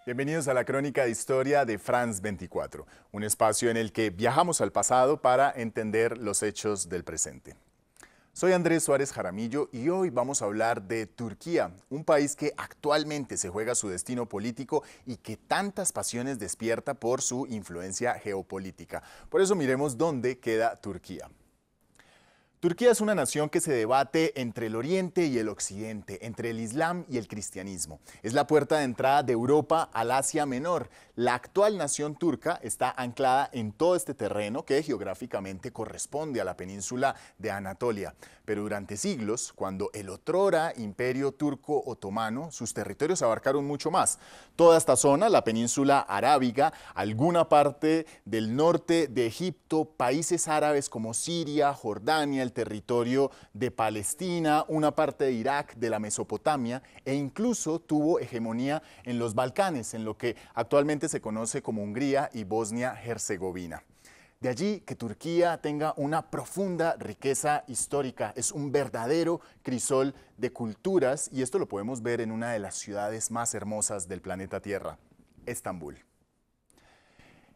Bienvenidos a la Crónica de Historia de France 24, un espacio en el que viajamos al pasado para entender los hechos del presente. Soy Andrés Suárez Jaramillo y hoy vamos a hablar de Turquía, un país que actualmente se juega su destino político y que tantas pasiones despierta por su influencia geopolítica. Por eso miremos dónde queda Turquía. Turquía es una nación que se debate entre el Oriente y el Occidente, entre el Islam y el cristianismo. Es la puerta de entrada de Europa al Asia Menor. La actual nación turca está anclada en todo este terreno que geográficamente corresponde a la península de Anatolia. Pero durante siglos, cuando el otrora imperio turco otomano, sus territorios abarcaron mucho más. Toda esta zona, la península arábiga, alguna parte del norte de Egipto, países árabes como Siria, Jordania, el territorio de Palestina, una parte de Irak, de la Mesopotamia e incluso tuvo hegemonía en los Balcanes, en lo que actualmente se conoce como Hungría y Bosnia-Herzegovina. De allí que Turquía tenga una profunda riqueza histórica, es un verdadero crisol de culturas y esto lo podemos ver en una de las ciudades más hermosas del planeta Tierra, Estambul.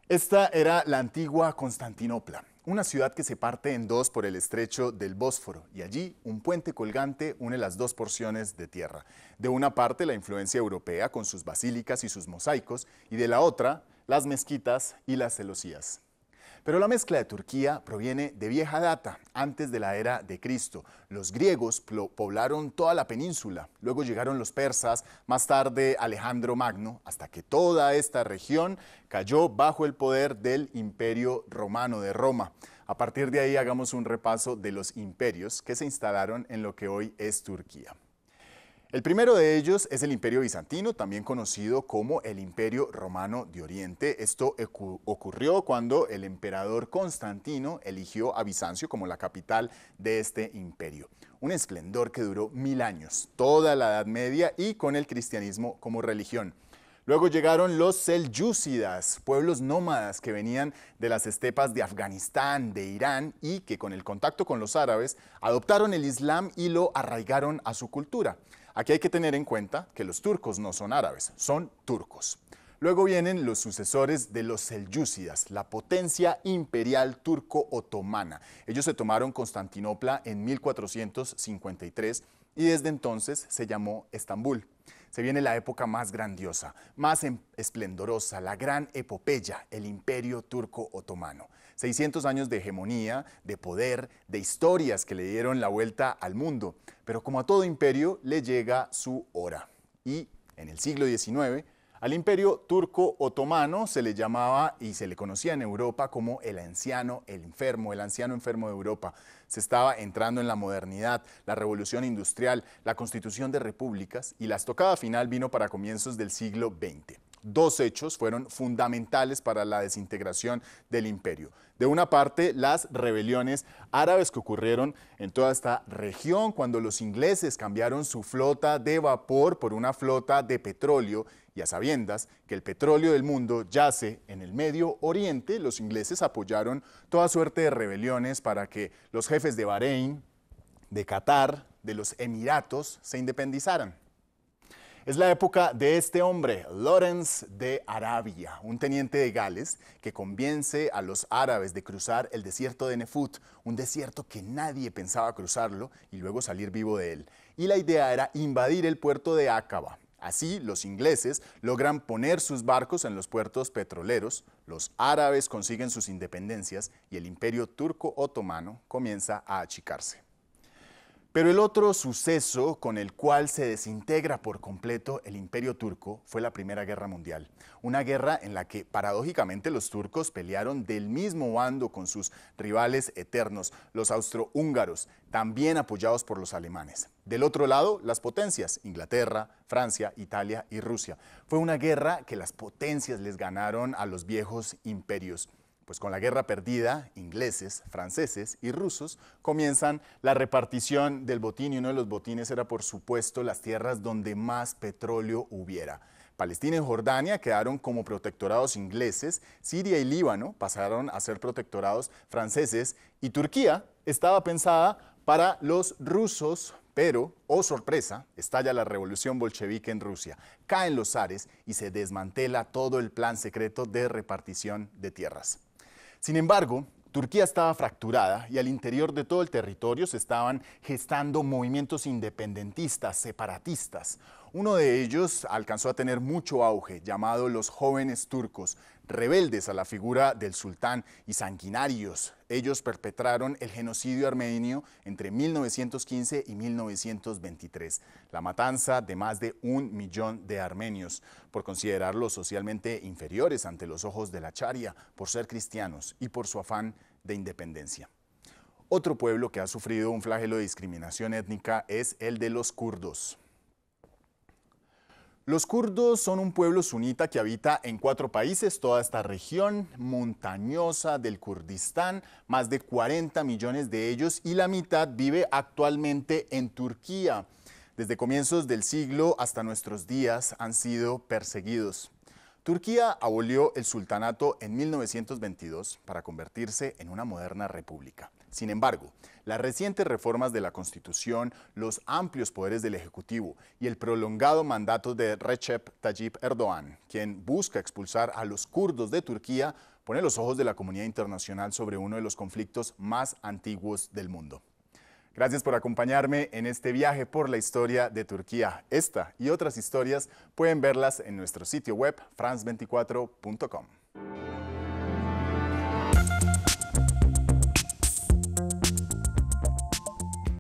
Esta era la antigua Constantinopla, una ciudad que se parte en dos por el estrecho del Bósforo y allí un puente colgante une las dos porciones de tierra. De una parte la influencia europea con sus basílicas y sus mosaicos y de la otra las mezquitas y las celosías. Pero la mezcla de Turquía proviene de vieja data, antes de la era de Cristo. Los griegos poblaron toda la península, luego llegaron los persas, más tarde Alejandro Magno, hasta que toda esta región cayó bajo el poder del Imperio Romano de Roma. A partir de ahí hagamos un repaso de los imperios que se instalaron en lo que hoy es Turquía. El primero de ellos es el Imperio Bizantino, también conocido como el Imperio Romano de Oriente. Esto ocurrió cuando el emperador Constantino eligió a Bizancio como la capital de este imperio. Un esplendor que duró 1000 años, toda la Edad Media y con el cristianismo como religión. Luego llegaron los selyúcidas, pueblos nómadas que venían de las estepas de Afganistán, de Irán y que con el contacto con los árabes adoptaron el Islam y lo arraigaron a su cultura. Aquí hay que tener en cuenta que los turcos no son árabes, son turcos. Luego vienen los sucesores de los selyúcidas, la potencia imperial turco-otomana. Ellos se tomaron Constantinopla en 1453 y desde entonces se llamó Estambul. Se viene la época más grandiosa, más esplendorosa, la gran epopeya, el Imperio Turco-Otomano. 600 años de hegemonía, de poder, de historias que le dieron la vuelta al mundo. Pero como a todo imperio, le llega su hora. Y en el siglo XIX, al Imperio Turco-Otomano se le llamaba y se le conocía en Europa como el anciano enfermo de Europa. Se estaba entrando en la modernidad, la revolución industrial, la constitución de repúblicas y la estocada final vino para comienzos del siglo XX. Dos hechos fueron fundamentales para la desintegración del imperio. De una parte, las rebeliones árabes que ocurrieron en toda esta región cuando los ingleses cambiaron su flota de vapor por una flota de petróleo y a sabiendas que el petróleo del mundo yace en el Medio Oriente, los ingleses apoyaron toda suerte de rebeliones para que los jefes de Bahrein, de Qatar, de los Emiratos se independizaran. Es la época de este hombre, Lawrence de Arabia, un teniente de Gales que convence a los árabes de cruzar el desierto de Nefut, un desierto que nadie pensaba cruzarlo y luego salir vivo de él. Y la idea era invadir el puerto de Aqaba. Así, los ingleses logran poner sus barcos en los puertos petroleros, los árabes consiguen sus independencias y el imperio turco-otomano comienza a achicarse. Pero el otro suceso con el cual se desintegra por completo el imperio turco fue la Primera Guerra Mundial. Una guerra en la que paradójicamente los turcos pelearon del mismo bando con sus rivales eternos, los austrohúngaros, también apoyados por los alemanes. Del otro lado, las potencias, Inglaterra, Francia, Italia y Rusia. Fue una guerra que las potencias les ganaron a los viejos imperios. Pues con la guerra perdida, ingleses, franceses y rusos comienzan la repartición del botín y uno de los botines era, por supuesto, las tierras donde más petróleo hubiera. Palestina y Jordania quedaron como protectorados ingleses, Siria y Líbano pasaron a ser protectorados franceses y Turquía estaba pensada para los rusos Pero, oh sorpresa, estalla la revolución bolchevique en Rusia, caen los zares y se desmantela todo el plan secreto de repartición de tierras. Sin embargo, Turquía estaba fracturada y al interior de todo el territorio se estaban gestando movimientos independentistas, separatistas. Uno de ellos alcanzó a tener mucho auge, llamado los Jóvenes Turcos, rebeldes a la figura del sultán y sanguinarios. Ellos perpetraron el genocidio armenio entre 1915 y 1923, la matanza de más de 1 millón de armenios, por considerarlos socialmente inferiores ante los ojos de la Sharia, por ser cristianos y por su afán de independencia. Otro pueblo que ha sufrido un flagelo de discriminación étnica es el de los kurdos. Los kurdos son un pueblo sunita que habita en 4 países, toda esta región montañosa del Kurdistán, más de 40 millones de ellos, y la mitad vive actualmente en Turquía. Desde comienzos del siglo hasta nuestros días han sido perseguidos. Turquía abolió el sultanato en 1922 para convertirse en una moderna república. Sin embargo, las recientes reformas de la Constitución, los amplios poderes del Ejecutivo y el prolongado mandato de Recep Tayyip Erdoğan, quien busca expulsar a los kurdos de Turquía, pone los ojos de la comunidad internacional sobre uno de los conflictos más antiguos del mundo. Gracias por acompañarme en este viaje por la historia de Turquía. Esta y otras historias pueden verlas en nuestro sitio web france24.com.